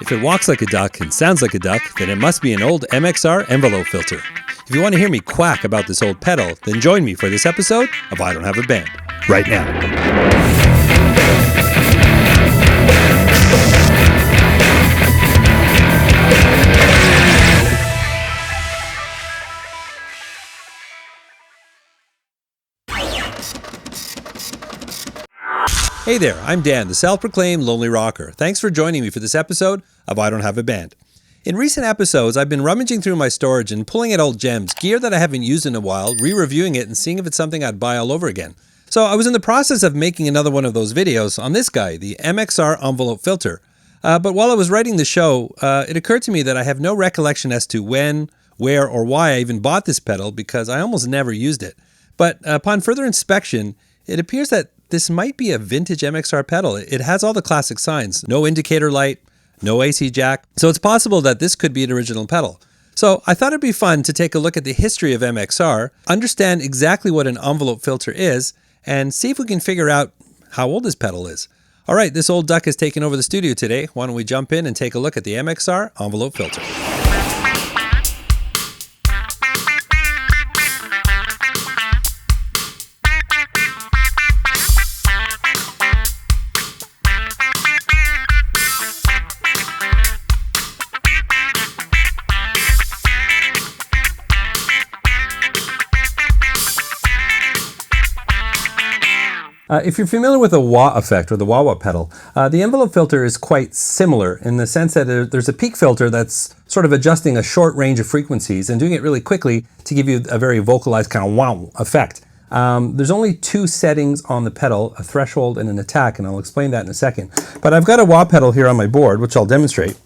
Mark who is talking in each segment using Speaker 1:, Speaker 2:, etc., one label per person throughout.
Speaker 1: If it walks like a duck and sounds like a duck, then it must be an old MXR Envelope Filter. If you want to hear me quack about this old pedal, then join me for this episode of I Don't Have a Band, right now. Hey there, I'm Dan, the self-proclaimed Lonely Rocker. Thanks for joining me for this episode of I Don't Have a Band. In recent episodes, I've been rummaging through my storage and pulling at old gems, gear that I haven't used in a while, re-reviewing it and seeing if it's something I'd buy all over again. So I was in the process of making another one of those videos on this guy, the MXR Envelope Filter. But while I was writing the show, it occurred to me that I have no recollection as to when, where, or why I even bought this pedal because I almost never used it. But upon further inspection, it appears that this might be a vintage MXR pedal. It has all the classic signs, no indicator light, no AC jack, so it's possible that this could be an original pedal. So I thought it'd be fun to take a look at the history of MXR, understand exactly what an envelope filter is, and see if we can figure out how old this pedal is. All right, this old duck has taken over the studio today. Why don't we jump in and take a look at the MXR envelope filter. If you're familiar with the wah effect or the wah-wah pedal, the envelope filter is quite similar in the sense that there's a peak filter that's sort of adjusting a short range of frequencies and doing it really quickly to give you a very vocalized kind of wow effect. There's only two settings on the pedal, a threshold and an attack, and I'll explain that in a second. But I've got a wah pedal here on my board, which I'll demonstrate.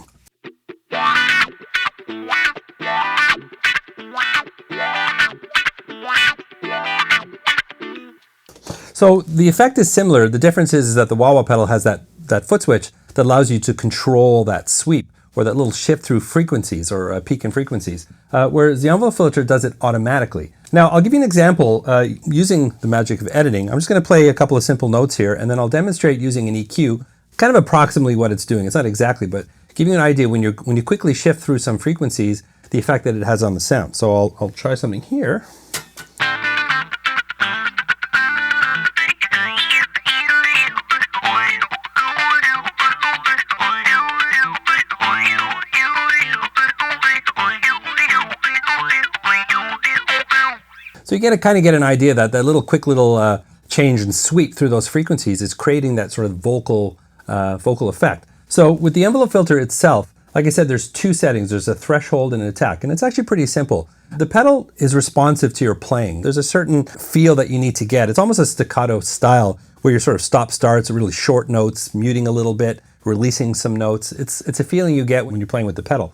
Speaker 1: So the effect is similar. The difference is that the wah-wah pedal has that foot switch that allows you to control that sweep or that little shift through frequencies or peak in frequencies, whereas the envelope filter does it automatically. Now, I'll give you an example using the magic of editing. I'm just going to play a couple of simple notes here, and then I'll demonstrate using an EQ, kind of approximately what it's doing. It's not exactly, but giving you an idea when you quickly shift through some frequencies, the effect that it has on the sound. So I'll try something here. So you kind of get an idea that quick little change and sweep through those frequencies is creating that sort of vocal effect. So with the envelope filter itself, like I said, there's two settings. There's a threshold and an attack, and it's actually pretty simple. The pedal is responsive to your playing. There's a certain feel that you need to get. It's almost a staccato style where you're sort of stop-starts, really short notes, muting a little bit, releasing some notes. It's a feeling you get when you're playing with the pedal.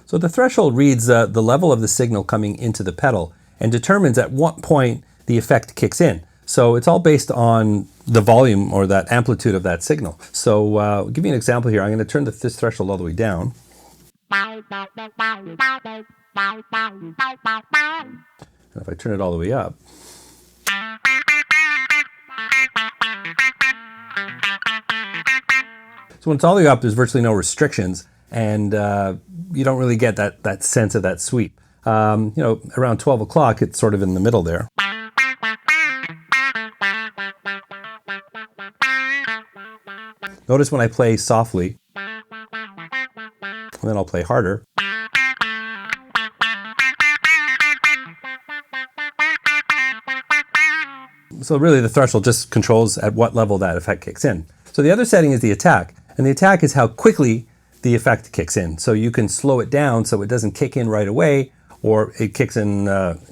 Speaker 1: So the threshold reads the level of the signal coming into the pedal and determines at what point the effect kicks in. So it's all based on the volume or that amplitude of that signal. So I'll give you an example here. I'm going to turn this threshold all the way down. And if I turn it all the way up, so when it's all the way up, there's virtually no restrictions, and you don't really get that sense of that sweep. Around 12 o'clock, it's sort of in the middle there. Notice when I play softly, and then I'll play harder. So really the threshold just controls at what level that effect kicks in. So the other setting is the attack, and the attack is how quickly the effect kicks in. So you can slow it down so it doesn't kick in right away, or it kicks in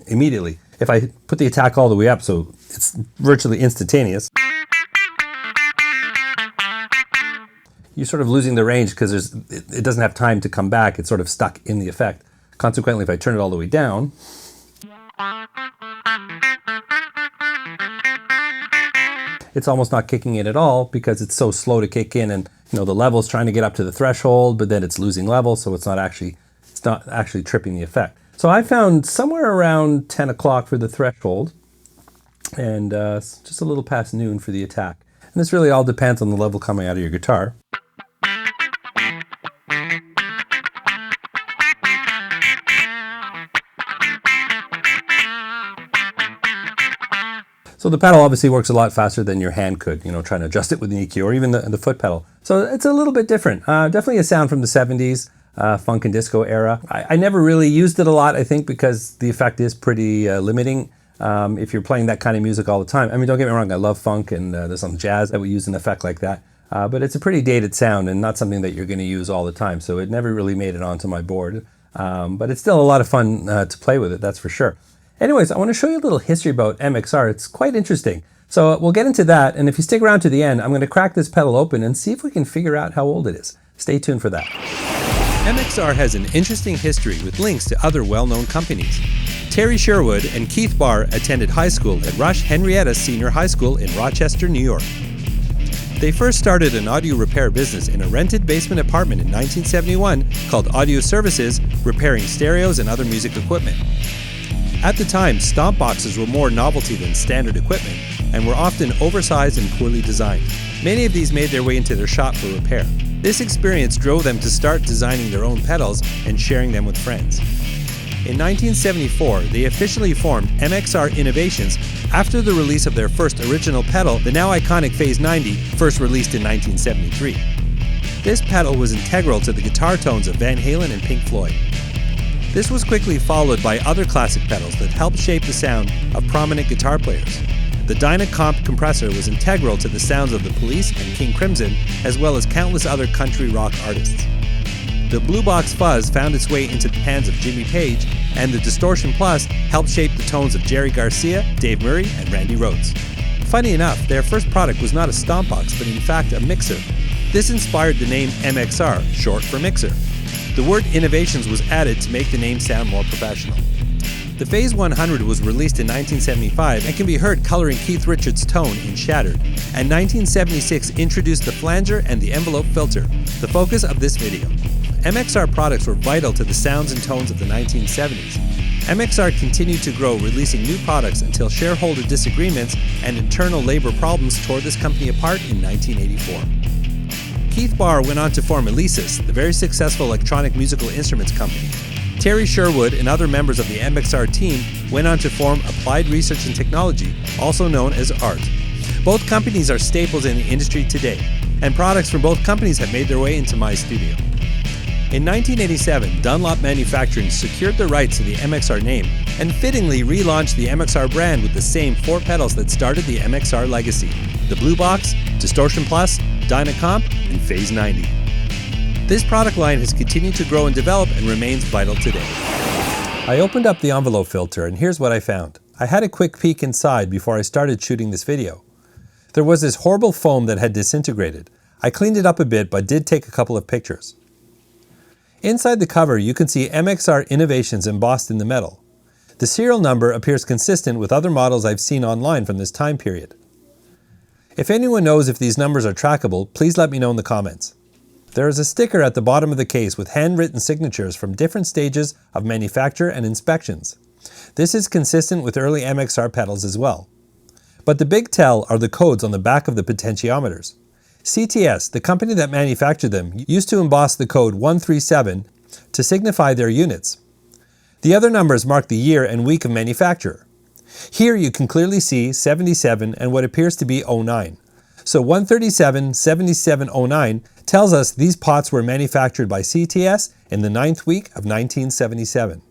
Speaker 1: immediately. If I put the attack all the way up, so it's virtually instantaneous, you're sort of losing the range because it doesn't have time to come back. It's sort of stuck in the effect. Consequently, if I turn it all the way down, it's almost not kicking in at all because it's so slow to kick in, and the level's trying to get up to the threshold, but then it's losing level, so it's not actually tripping the effect. So I found somewhere around 10 o'clock for the threshold, and just a little past noon for the attack. And this really all depends on the level coming out of your guitar. So the pedal obviously works a lot faster than your hand could, trying to adjust it with an EQ or even the foot pedal. So it's a little bit different. Definitely a sound from the 70s, funk and disco era. I never really used it a lot, I think, because the effect is pretty limiting if you're playing that kind of music all the time. I mean, don't get me wrong, I love funk and there's some jazz that would use an effect like that. But it's a pretty dated sound and not something that you're going to use all the time. So it never really made it onto my board. But it's still a lot of fun to play with it, that's for sure. Anyways, I want to show you a little history about MXR. It's quite interesting. So we'll get into that, and if you stick around to the end, I'm going to crack this pedal open and see if we can figure out how old it is. Stay tuned for that. MXR has an interesting history with links to other well-known companies. Terry Sherwood and Keith Barr attended high school at Rush Henrietta Senior High School in Rochester, New York. They first started an audio repair business in a rented basement apartment in 1971 called Audio Services, repairing stereos and other music equipment. At the time, stomp boxes were more novelty than standard equipment and were often oversized and poorly designed. Many of these made their way into their shop for repair. This experience drove them to start designing their own pedals and sharing them with friends. In 1974, they officially formed MXR Innovations after the release of their first original pedal, the now iconic Phase 90, first released in 1973. This pedal was integral to the guitar tones of Van Halen and Pink Floyd. This was quickly followed by other classic pedals that helped shape the sound of prominent guitar players. The Dyna Comp compressor was integral to the sounds of The Police and King Crimson, as well as countless other country rock artists. The Blue Box Fuzz found its way into the hands of Jimmy Page, and the Distortion Plus helped shape the tones of Jerry Garcia, Dave Murray, and Randy Rhoads. Funny enough, their first product was not a stomp box, but in fact a mixer. This inspired the name MXR, short for mixer. The word Innovations was added to make the name sound more professional. The Phase 100 was released in 1975 and can be heard coloring Keith Richards' tone in Shattered, and 1976 introduced the flanger and the envelope filter, the focus of this video. MXR products were vital to the sounds and tones of the 1970s. MXR continued to grow, releasing new products until shareholder disagreements and internal labor problems tore this company apart in 1984. Keith Barr went on to form Alesis, the very successful electronic musical instruments company. Terry Sherwood and other members of the MXR team went on to form Applied Research and Technology, also known as ART. Both companies are staples in the industry today, and products from both companies have made their way into my studio. In 1987, Dunlop Manufacturing secured the rights to the MXR name and fittingly relaunched the MXR brand with the same 4 pedals that started the MXR legacy: the Blue Box, Distortion Plus, Dyna Comp, and Phase 90. This product line has continued to grow and develop and remains vital today. I opened up the envelope filter and here's what I found. I had a quick peek inside before I started shooting this video. There was this horrible foam that had disintegrated. I cleaned it up a bit but did take a couple of pictures. Inside the cover you can see MXR Innovations embossed in the metal. The serial number appears consistent with other models I've seen online from this time period. If anyone knows if these numbers are trackable, please let me know in the comments. There is a sticker at the bottom of the case with handwritten signatures from different stages of manufacture and inspections. This is consistent with early MXR pedals as well. But the big tell are the codes on the back of the potentiometers. CTS, the company that manufactured them, used to emboss the code 137 to signify their units. The other numbers mark the year and week of manufacture. Here you can clearly see 77 and what appears to be 09. So 137, 77, 09 tells us these pots were manufactured by CTS in the 9th week of 1977.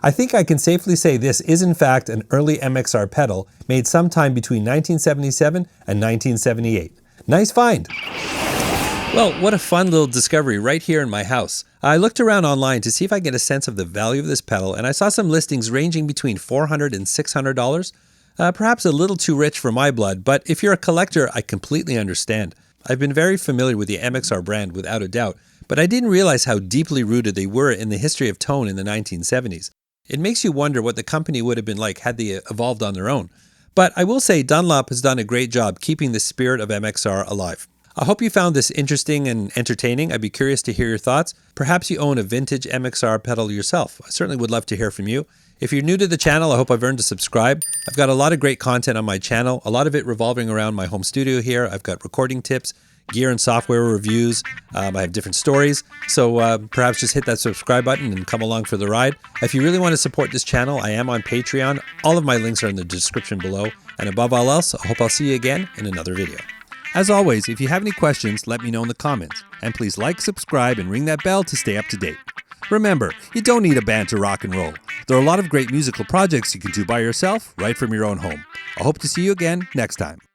Speaker 1: I think I can safely say this is in fact an early MXR pedal made sometime between 1977 and 1978. Nice find! Well, what a fun little discovery right here in my house. I looked around online to see if I get a sense of the value of this pedal, and I saw some listings ranging between $400 and $600. Perhaps a little too rich for my blood, but if you're a collector, I completely understand. I've been very familiar with the MXR brand without a doubt, but I didn't realize how deeply rooted they were in the history of tone in the 1970s. It makes you wonder what the company would have been like had they evolved on their own. But I will say Dunlop has done a great job keeping the spirit of MXR alive. I hope you found this interesting and entertaining. I'd be curious to hear your thoughts. Perhaps you own a vintage MXR pedal yourself. I certainly would love to hear from you. If you're new to the channel, I hope I've earned a subscribe. I've got a lot of great content on my channel, a lot of it revolving around my home studio here. I've got recording tips, gear and software reviews. I have different stories. So perhaps just hit that subscribe button and come along for the ride. If you really want to support this channel, I am on Patreon. All of my links are in the description below. And above all else, I hope I'll see you again in another video. As always, if you have any questions, let me know in the comments. And please like, subscribe, and ring that bell to stay up to date. Remember, you don't need a band to rock and roll. There are a lot of great musical projects you can do by yourself, right from your own home. I hope to see you again next time.